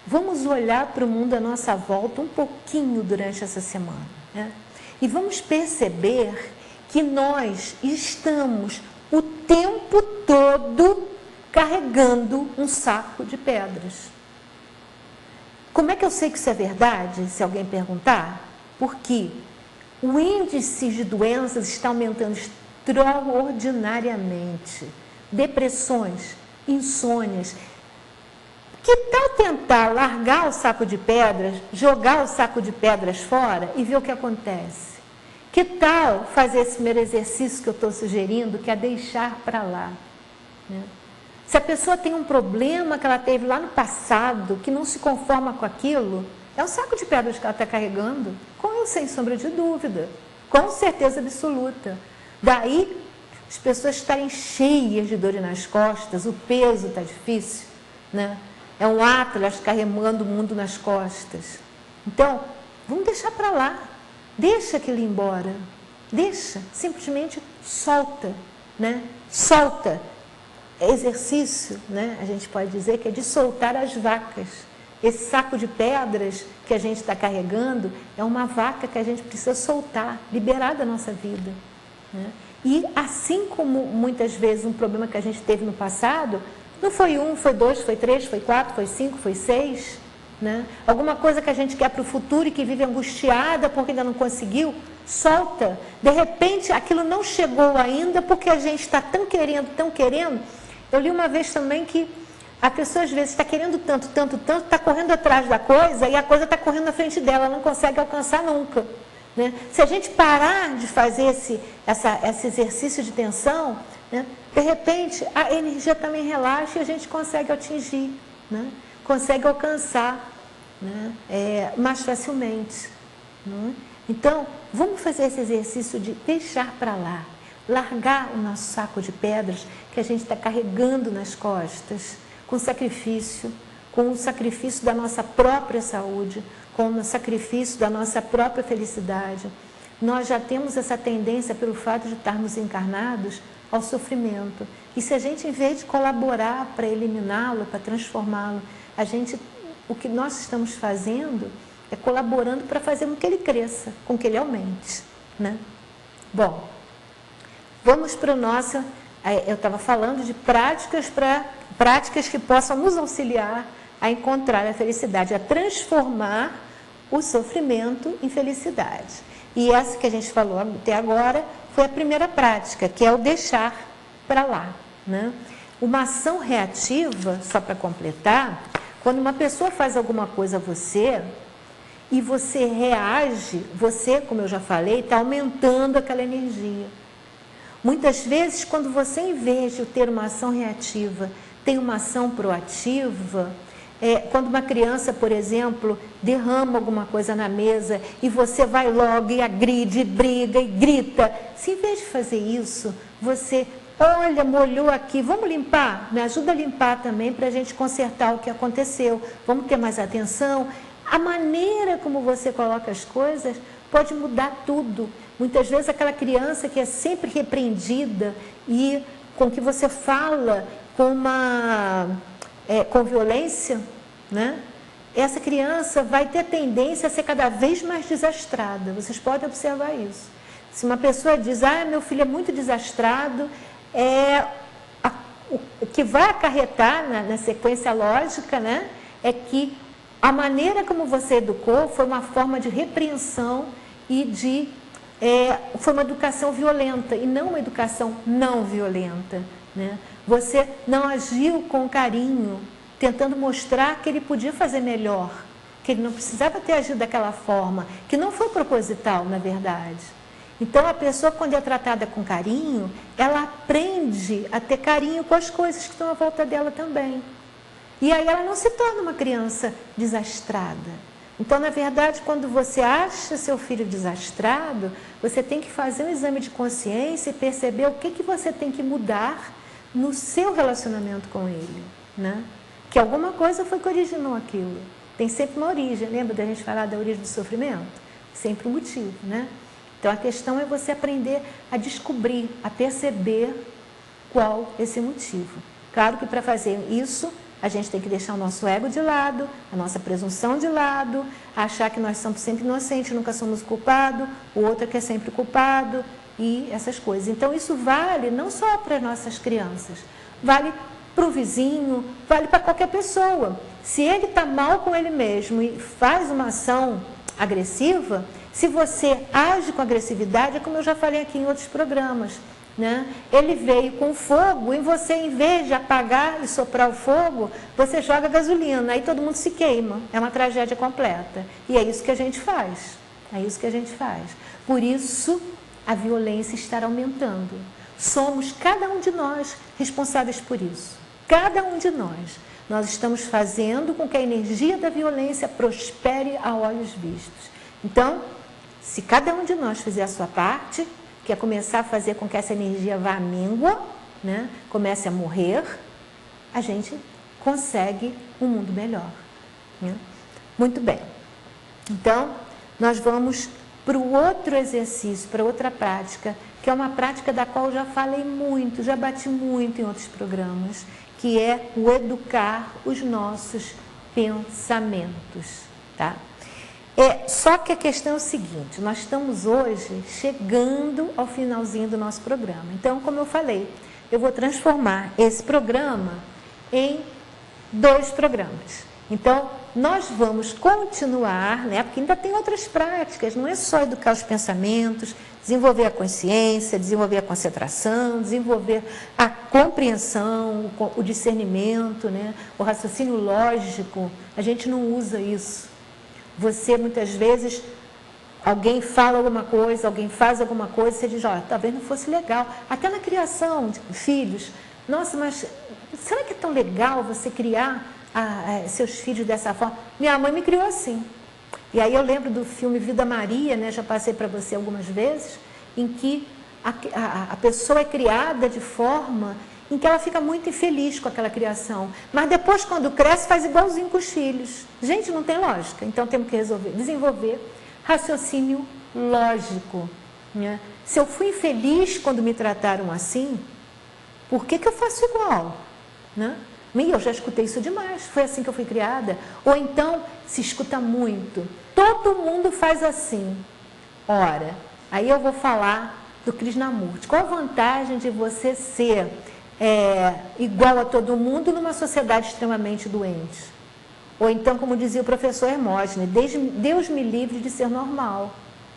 B: vamos olhar para o mundo à nossa volta um pouquinho durante essa semana, né? E vamos perceber que nós estamos o tempo todo carregando um saco de pedras. Como é que eu sei que isso é verdade, se alguém perguntar? Porque o índice de doenças está aumentando extraordinariamente. Depressões, insônias. Que tal tentar largar o saco de pedras, jogar o saco de pedras fora e ver o que acontece? Que tal fazer esse primeiro exercício que eu estou sugerindo, que é deixar para lá, né? Se a pessoa tem um problema que ela teve lá no passado, que não se conforma com aquilo, É um saco de pedras que ela está carregando, sem sombra de dúvida, com certeza absoluta. Daí, as pessoas estarem cheias de dor nas costas, o peso está difícil, né? É um Atlas carregando o mundo nas costas. Então, vamos deixar para lá, deixa aquilo ir embora, deixa, simplesmente solta, né? Solta. Exercício, né? A gente pode dizer que é de soltar as vacas. Esse saco de pedras que a gente está carregando é uma vaca que a gente precisa soltar, liberar da nossa vida, né? E assim como muitas vezes um problema que a gente teve no passado, não foi 1, foi 2, foi 3, foi 4, foi 5, foi 6, né? Alguma coisa que a gente quer para o futuro e que vive angustiada porque ainda não conseguiu, solta. De repente, aquilo não chegou ainda porque a gente está tão querendo, tão querendo. Eu li uma vez também que a pessoa às vezes está querendo tanto, tanto, tanto, está correndo atrás da coisa e a coisa está correndo na frente dela, ela não consegue alcançar nunca, né? Se a gente parar de fazer esse exercício de tensão, né, de repente a energia também relaxa e a gente consegue atingir, né? Consegue alcançar, né, mais facilmente, né? Então, vamos fazer esse exercício de deixar para lá, largar o nosso saco de pedras que a gente está carregando nas costas, com o sacrifício da nossa própria saúde, com o sacrifício da nossa própria felicidade. Nós já temos essa tendência, pelo fato de estarmos encarnados, ao sofrimento. E se a gente, em vez de colaborar para eliminá-lo, para transformá-lo, o que nós estamos fazendo é colaborando para fazer com que ele cresça, com que ele aumente, né? Bom, vamos para o nosso... Eu estava falando de práticas que possam nos auxiliar a encontrar a felicidade, a transformar o sofrimento em felicidade. E essa que a gente falou até agora foi a primeira prática, que é o deixar para lá, né? Uma ação reativa, só para completar, quando uma pessoa faz alguma coisa a você e você reage, você, como eu já falei, está aumentando aquela energia. Muitas vezes, quando você, em vez de ter uma ação reativa, tem uma ação proativa, quando uma criança, por exemplo, derrama alguma coisa na mesa e você vai logo e agride, briga e grita, se em vez de fazer isso, você, olha, molhou aqui, vamos limpar? Me ajuda a limpar também para a gente consertar o que aconteceu, vamos ter mais atenção. A maneira como você coloca as coisas pode mudar tudo. Muitas vezes aquela criança que é sempre repreendida e com que você fala com violência, né? Essa criança vai ter tendência a ser cada vez mais desastrada. Vocês podem observar isso. Se uma pessoa diz, meu filho é muito desastrado, o que vai acarretar na sequência lógica, né, é que a maneira como você educou foi uma forma de repreensão e foi uma educação violenta e não uma educação não violenta, né? Você não agiu com carinho, tentando mostrar que ele podia fazer melhor, que ele não precisava ter agido daquela forma, que não foi proposital, na verdade. Então, a pessoa, quando é tratada com carinho, ela aprende a ter carinho com as coisas que estão à volta dela também. E aí ela não se torna uma criança desastrada. Então, na verdade, quando você acha seu filho desastrado, você tem que fazer um exame de consciência e perceber o que você tem que mudar no seu relacionamento com ele, né? Que alguma coisa foi que originou aquilo. Tem sempre uma origem, lembra da gente falar da origem do sofrimento? Sempre um motivo, né? Então, a questão é você aprender a descobrir, a perceber qual esse motivo. Claro que para fazer isso, a gente tem que deixar o nosso ego de lado, a nossa presunção de lado, achar que nós somos sempre inocentes, nunca somos culpados, o outro é que é sempre culpado e essas coisas. Então, isso vale não só para as nossas crianças, vale para o vizinho, vale para qualquer pessoa. Se ele está mal com ele mesmo e faz uma ação agressiva, se você age com agressividade, é como eu já falei aqui em outros programas, né? Ele veio com fogo e você, em vez de apagar e soprar o fogo, você joga gasolina, aí todo mundo se queima. É uma tragédia completa. E é isso que a gente faz. É isso que a gente faz. Por isso, a violência está aumentando. Somos, cada um de nós, responsáveis por isso. Cada um de nós. nós estamos fazendo com que a energia da violência prospere a olhos vistos. Então, se cada um de nós fizer a sua parte, que é começar a fazer com que essa energia vá à míngua, né? Comece a morrer, a gente consegue um mundo melhor. Né? Muito bem. Então, nós vamos para o outro exercício, para outra prática, que é uma prática da qual eu já falei muito, já bati muito em outros programas, que é o educar os nossos pensamentos. Tá? Só que a questão é o seguinte, nós estamos hoje chegando ao finalzinho do nosso programa. Então, como eu falei, eu vou transformar esse programa em 2 programas. Então, nós vamos continuar, né, porque ainda tem outras práticas, não é só educar os pensamentos, desenvolver a consciência, desenvolver a concentração, desenvolver a compreensão, o discernimento, né, o raciocínio lógico. A gente não usa isso. Você, muitas vezes, alguém fala alguma coisa, alguém faz alguma coisa, você diz, ó, talvez não fosse legal. Até na criação de filhos. Nossa, mas será que é tão legal você criar seus filhos dessa forma? Minha mãe me criou assim. E aí eu lembro do filme Vida Maria, né, já passei para você algumas vezes, em que a pessoa é criada de forma em que ela fica muito infeliz com aquela criação. Mas depois, quando cresce, faz igualzinho com os filhos. Gente, não tem lógica. Então, temos que desenvolver raciocínio lógico. Né? Se eu fui infeliz quando me trataram assim, por que eu faço igual? Né? Eu já escutei isso demais, foi assim que eu fui criada. Ou então, se escuta muito, todo mundo faz assim. Ora, aí eu vou falar do Krishnamurti. Qual a vantagem de você ser igual a todo mundo numa sociedade extremamente doente? Ou então, como dizia o professor Hermógenes, Deus me livre de ser normal.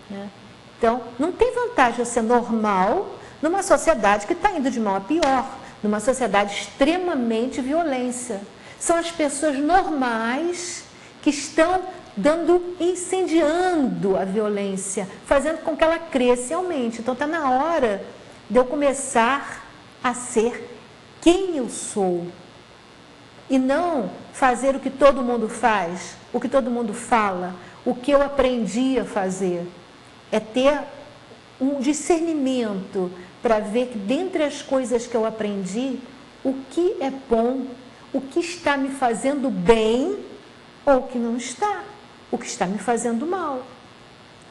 B: Né? Então, não tem vantagem eu ser normal numa sociedade que está indo de mal a pior, numa sociedade extremamente violência. São as pessoas normais que estão incendiando a violência, fazendo com que ela cresça e aumente. Então, está na hora de eu começar a ser quem eu sou. E não fazer o que todo mundo faz, o que todo mundo fala, o que eu aprendi a fazer. É ter um discernimento para ver que dentre as coisas que eu aprendi, o que é bom, o que está me fazendo bem ou o que não está, o que está me fazendo mal.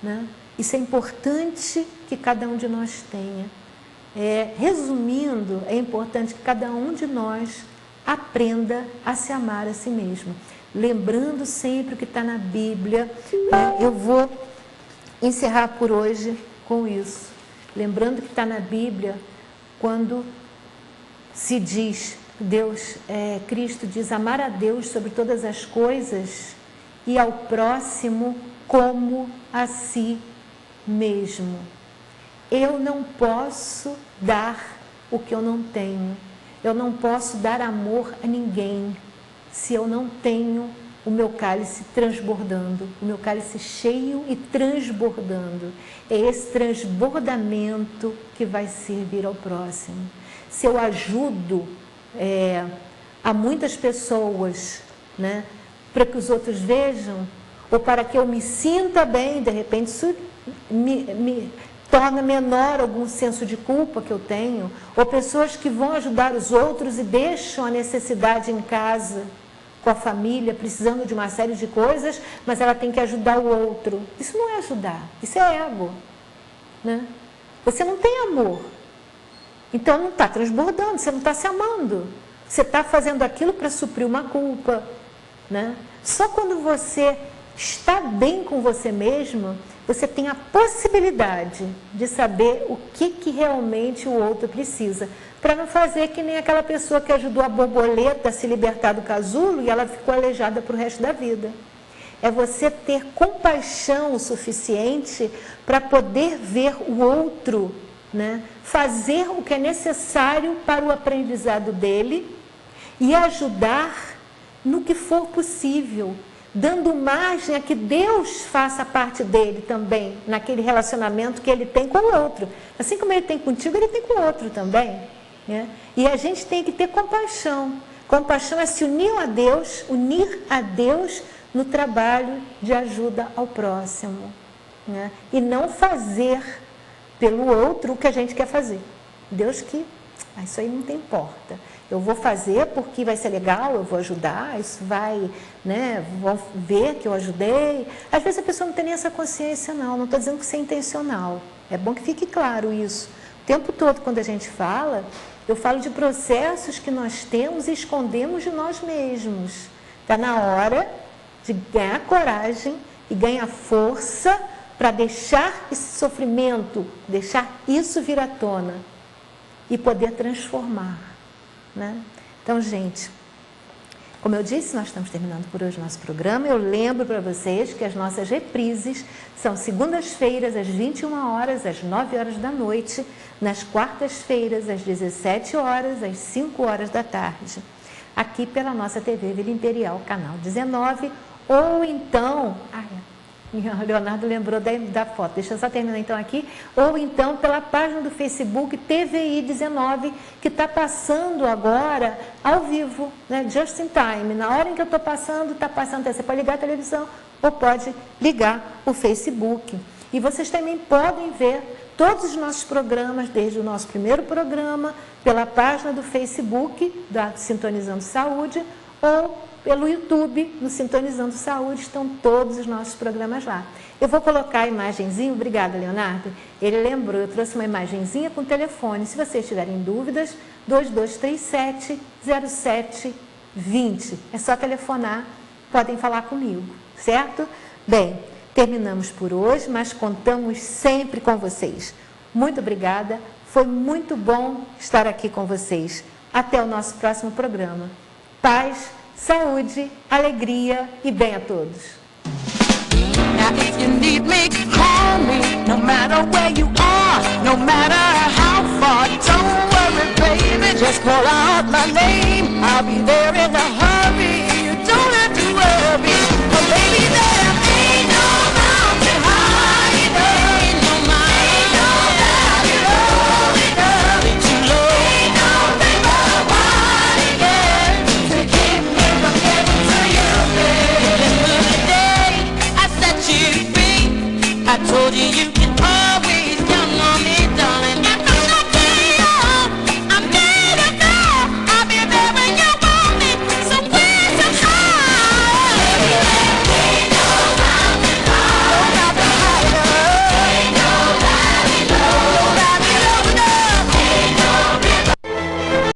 B: Né? Isso é importante que cada um de nós tenha. Resumindo, é importante que cada um de nós aprenda a se amar a si mesmo. Lembrando sempre o que está na Bíblia. Eu vou encerrar por hoje com isso. Lembrando que está na Bíblia, quando se diz, Cristo diz, amar a Deus sobre todas as coisas e ao próximo como a si mesmo. Eu não posso dar o que eu não tenho. Eu não posso dar amor a ninguém se eu não tenho o meu cálice transbordando, o meu cálice cheio e transbordando. É esse transbordamento que vai servir ao próximo. Se eu ajudo a muitas pessoas, né, para que os outros vejam, ou para que eu me sinta bem, de repente isso me torna menor algum senso de culpa que eu tenho, ou pessoas que vão ajudar os outros e deixam a necessidade em casa, com a família, precisando de uma série de coisas, mas ela tem que ajudar o outro. Isso não é ajudar, isso é ego. Né? Você não tem amor. Então não está transbordando, você não está se amando. Você está fazendo aquilo para suprir uma culpa. Né? Só quando você está bem com você mesmo, você tem a possibilidade de saber o que realmente o outro precisa, para não fazer que nem aquela pessoa que ajudou a borboleta a se libertar do casulo e ela ficou aleijada para o resto da vida. É você ter compaixão o suficiente para poder ver o outro, né? Fazer o que é necessário para o aprendizado dele e ajudar no que for possível, dando margem a que Deus faça parte dele também, naquele relacionamento que ele tem com o outro. Assim como ele tem contigo, ele tem com o outro também. Né? E a gente tem que ter compaixão, Compaixão é se unir a Deus no trabalho de ajuda ao próximo, né? E não fazer pelo outro o que a gente quer fazer. Deus que, isso aí não tem importa. Eu vou fazer porque vai ser legal, eu vou ajudar, isso vai, né, vão ver que eu ajudei. Às vezes a pessoa não tem nem essa consciência, não estou dizendo que isso é intencional. É bom que fique claro isso. O tempo todo, quando a gente fala, eu falo de processos que nós temos e escondemos de nós mesmos. Está na hora de ganhar coragem e ganhar força para deixar esse sofrimento, deixar isso vir à tona e poder transformar, né? Então, gente, como eu disse, nós estamos terminando por hoje o nosso programa. Eu lembro para vocês que as nossas reprises são segundas-feiras às 21 horas, às 9 horas da noite, nas quartas-feiras às 17 horas, às 5 horas da tarde, aqui pela nossa TV Vila Imperial, canal 19, ou então... O Leonardo lembrou da foto, deixa eu só terminar então aqui, ou então pela página do Facebook TVI 19, que está passando agora ao vivo, né, just in time, na hora em que eu estou passando, está passando, você pode ligar a televisão ou pode ligar o Facebook. E vocês também podem ver todos os nossos programas, desde o nosso primeiro programa, pela página do Facebook, da Sintonizando Saúde, ou pelo YouTube, no Sintonizando Saúde, estão todos os nossos programas lá. Eu vou colocar a imagenzinha, obrigada, Leonardo. Ele lembrou, eu trouxe uma imagenzinha com telefone. Se vocês tiverem dúvidas, 2237-0720. É só telefonar, podem falar comigo, certo? Bem, terminamos por hoje, mas contamos sempre com vocês. Muito obrigada, foi muito bom estar aqui com vocês. Até o nosso próximo programa. Paz, saúde, alegria e bem a todos.
A: Now if you need me, call me, no matter where you are, no matter how far. Don't worry, baby, just call out my name. I'll be there.